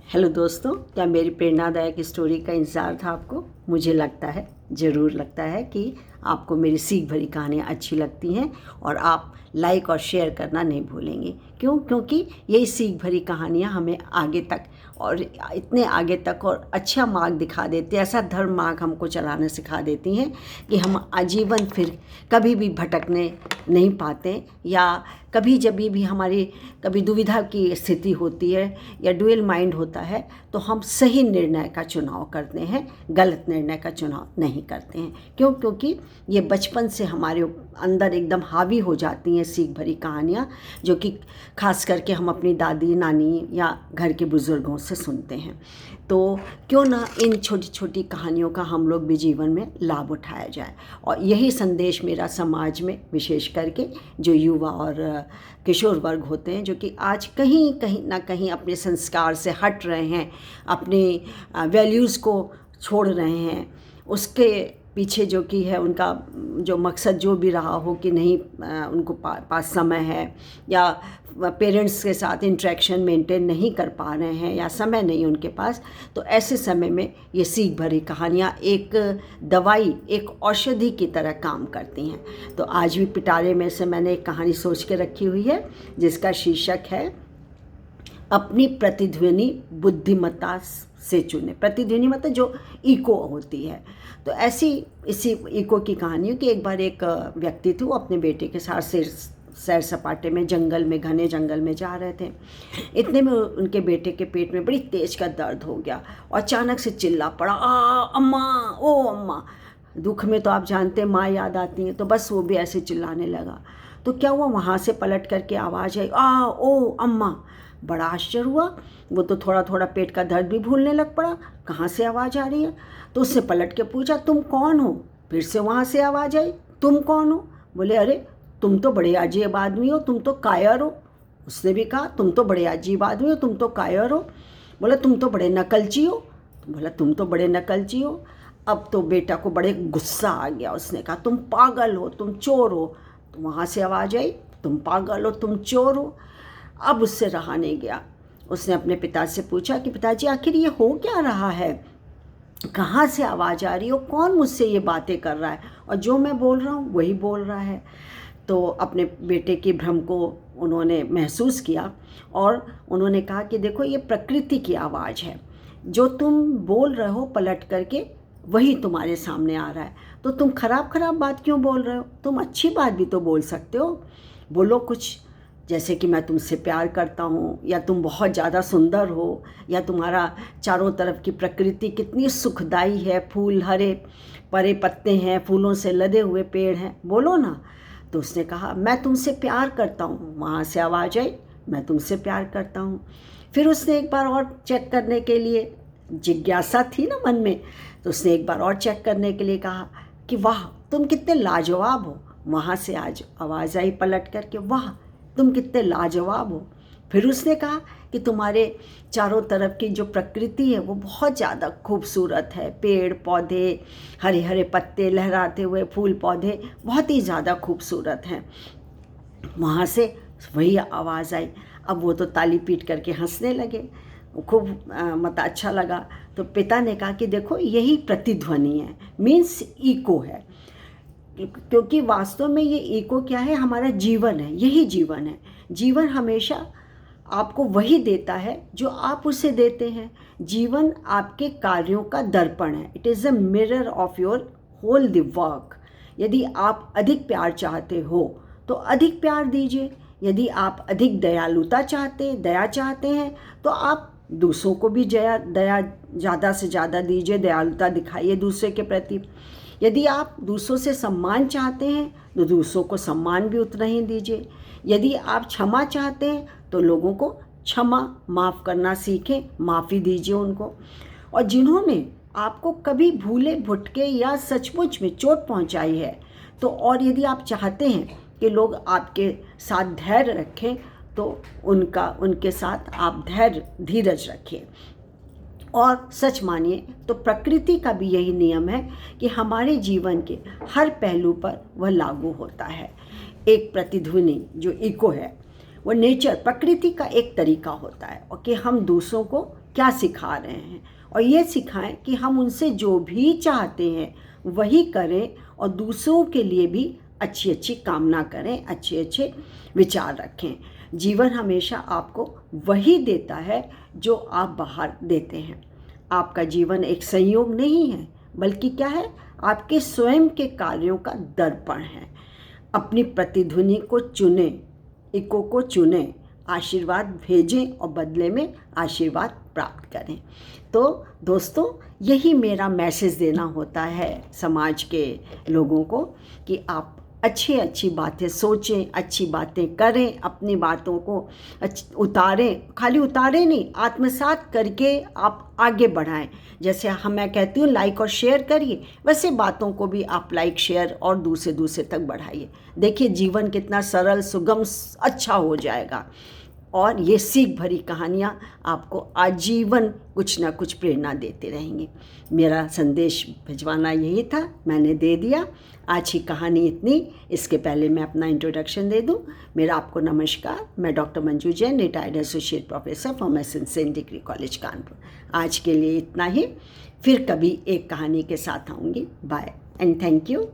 Hello दोस्तों, क्या मेरी प्रेरणादायक स्टोरी का इंतज़ार था आपको? मुझे लगता है, ज़रूर लगता है कि आपको मेरी सीख भरी कहानियाँ अच्छी लगती हैं और आप लाइक और शेयर करना नहीं भूलेंगे। क्यों? क्योंकि यही सीख भरी कहानियाँ हमें आगे तक और इतने आगे तक और अच्छा मार्ग दिखा देती है, ऐसा धर्म मार्ग हमको चलाना सिखा देती हैं कि हम आजीवन फिर कभी भी भटकने नहीं पाते, या कभी जब भी हमारी कभी दुविधा की स्थिति होती है या डुअल माइंड होता है तो हम सही निर्णय का चुनाव करते हैं, गलत निर्णय का चुनाव नहीं करते हैं। क्यों? क्योंकि ये बचपन से हमारे अंदर एकदम हावी हो जाती हैं सीख भरी कहानियाँ, जो कि खास करके हम अपनी दादी नानी या घर के बुज़ुर्गों से सुनते हैं। तो क्यों ना इन छोटी छोटी कहानियों का हम लोग भी जीवन में लाभ उठाया जाए। और यही संदेश मेरा समाज में, विशेष करके जो युवा और किशोर वर्ग होते हैं, जो कि आज कहीं ना कहीं अपने संस्कार से हट रहे हैं, अपने वैल्यूज़ को छोड़ रहे हैं, उसके पीछे जो कि है उनका जो मकसद जो भी रहा हो कि नहीं उनको पास समय है या पेरेंट्स के साथ इंटरेक्शन मेंटेन नहीं कर पा रहे हैं या समय नहीं उनके पास, तो ऐसे समय में ये सीख भरी कहानियाँ एक दवाई, एक औषधि की तरह काम करती हैं। तो आज भी पिटारे में से मैंने एक कहानी सोच के रखी हुई है जिसका शीर्षक है अपनी प्रतिध्वनि बुद्धिमत्ता से चुने। प्रतिध्वनि मतलब जो इको होती है। तो ऐसी इसी इको की कहानी है कि एक बार एक व्यक्ति थे, वो अपने बेटे के साथ सैर सपाटे में जंगल में, घने जंगल में जा रहे थे। इतने में उनके बेटे के पेट में बड़ी तेज का दर्द हो गया और अचानक से चिल्ला पड़ा, अम्मा, ओ अम्मा। दुख में तो आप जानते हैं माँ याद आती हैं, तो बस वो भी ऐसे चिल्लाने लगा। तो क्या हुआ, वहाँ से पलट करके आवाज़ आई, ओ अम्मा। बड़ा आश्चर्य हुआ, वो तो थोड़ा थोड़ा पेट का दर्द भी भूलने लग पड़ा, कहाँ से आवाज़ आ रही है। तो उससे पलट के पूछा, तुम कौन हो? फिर से वहाँ से आवाज़ आई, तुम कौन हो? बोले, अरे तुम तो बड़े अजीब आदमी हो, तुम तो कायर हो। उसने भी कहा, तुम तो बड़े अजीब आदमी हो, तुम तो कायर हो। बोला, तुम तो बड़े नकलची हो। बोला, तुम तो बड़े नकलची हो। अब तो बेटा को बड़े गुस्सा आ गया। उसने कहा, तुम पागल हो, तुम चोर हो। तो वहाँ से आवाज़ आई, तुम पागल हो, तुम चोर हो। अब उससे रहा नहीं गया। उसने अपने पिता से पूछा कि पिताजी, आखिर ये हो क्या रहा है? कहाँ से आवाज़ आ रही हो? कौन मुझसे ये बातें कर रहा है? और जो मैं बोल रहा हूँ वही बोल रहा है। तो अपने बेटे की भ्रम को उन्होंने महसूस किया और उन्होंने कहा कि देखो, ये प्रकृति की आवाज़ है। जो तुम बोल रहे हो पलट करके वही तुम्हारे सामने आ रहा है। तो तुम खराब बात क्यों बोल रहे हो? तुम अच्छी बात भी तो बोल सकते हो। बोलो कुछ, जैसे कि मैं तुमसे प्यार करता हूँ, या तुम बहुत ज़्यादा सुंदर हो, या तुम्हारा चारों तरफ की प्रकृति कितनी सुखदाई है, फूल हरे परे पत्ते हैं, फूलों से लदे हुए पेड़ हैं, बोलो ना। तो उसने कहा, मैं तुमसे प्यार करता हूँ। वहाँ से आवाज़ आई, मैं तुमसे प्यार करता हूँ। फिर उसने एक बार और चेक करने के लिए, जिज्ञासा थी ना मन में, तो उसने एक बार और चेक करने के लिए कहा कि वाह, तुम कितने लाजवाब हो। वहाँ से आज आवाज़ आई पलट करके, वाह, तुम कितने लाजवाब हो। फिर उसने कहा कि तुम्हारे चारों तरफ की जो प्रकृति है वो बहुत ज़्यादा खूबसूरत है, पेड़ पौधे, हरे हरे पत्ते, लहराते हुए फूल पौधे बहुत ही ज़्यादा खूबसूरत हैं। वहाँ से वही आवाज़ आई। अब वो तो ताली पीट करके हंसने लगे, खूब मतलब अच्छा लगा। तो पिता ने कहा कि देखो, यही प्रतिध्वनि है, मीन्स इको है। क्योंकि वास्तव में ये इको क्या है? हमारा जीवन है, यही जीवन है। जीवन हमेशा आपको वही देता है जो आप उसे देते हैं। जीवन आपके कार्यों का दर्पण है। It is a mirror of your whole the work. यदि आप अधिक प्यार चाहते हो तो अधिक प्यार दीजिए। यदि आप अधिक दया चाहते हैं तो आप दूसरों को भी दया ज़्यादा से ज़्यादा दीजिए, दयालुता दिखाइए दूसरे के प्रति। यदि आप दूसरों से सम्मान चाहते हैं तो दूसरों को सम्मान भी उतना ही दीजिए। यदि आप क्षमा चाहते हैं तो लोगों को क्षमा, माफ़ करना सीखें, माफ़ी दीजिए उनको। और जिन्होंने आपको कभी भूले भुटके या सचमुच में चोट पहुंचाई है, तो और यदि आप चाहते हैं कि लोग आपके साथ धैर्य रखें, तो उनके साथ आप धीरज रखिए। और सच मानिए तो प्रकृति का भी यही नियम है कि हमारे जीवन के हर पहलू पर वह लागू होता है। एक प्रतिध्वनि जो इको है, वो नेचर, प्रकृति का एक तरीका होता है, और कि हम दूसरों को क्या सिखा रहे हैं, और ये सिखाएं कि हम उनसे जो भी चाहते हैं वही करें और दूसरों के लिए भी अच्छी अच्छी कामना करें, अच्छे अच्छे विचार रखें। जीवन हमेशा आपको वही देता है जो आप बाहर देते हैं। आपका जीवन एक संयोग नहीं है, बल्कि क्या है, आपके स्वयं के कार्यों का दर्पण है। अपनी प्रतिध्वनि को चुनें, इको को चुनें, आशीर्वाद भेजें और बदले में आशीर्वाद प्राप्त करें। तो दोस्तों, यही मेरा मैसेज देना होता है समाज के लोगों को कि आप अच्छी बातें सोचें, अच्छी बातें करें, अपनी बातों को उतारें, खाली उतारें नहीं, आत्मसात करके आप आगे बढ़ाएं। जैसे मैं कहती हूँ लाइक और शेयर करिए, वैसे बातों को भी आप लाइक शेयर और दूसरे तक बढ़ाइए। देखिए जीवन कितना सरल, सुगम, अच्छा हो जाएगा। और ये सीख भरी कहानियाँ आपको आजीवन कुछ ना कुछ प्रेरणा देते रहेंगी। मेरा संदेश भिजवाना यही था, मैंने दे दिया। आज की कहानी इतनी। इसके पहले मैं अपना इंट्रोडक्शन दे दूं। मेरा आपको नमस्कार। मैं doctor Manju Jain, retired associate professor pharmacy सेंट डिग्री कॉलेज कानपुर। आज के लिए इतना ही, फिर कभी एक कहानी के साथ आऊँगी। Bye and thank you.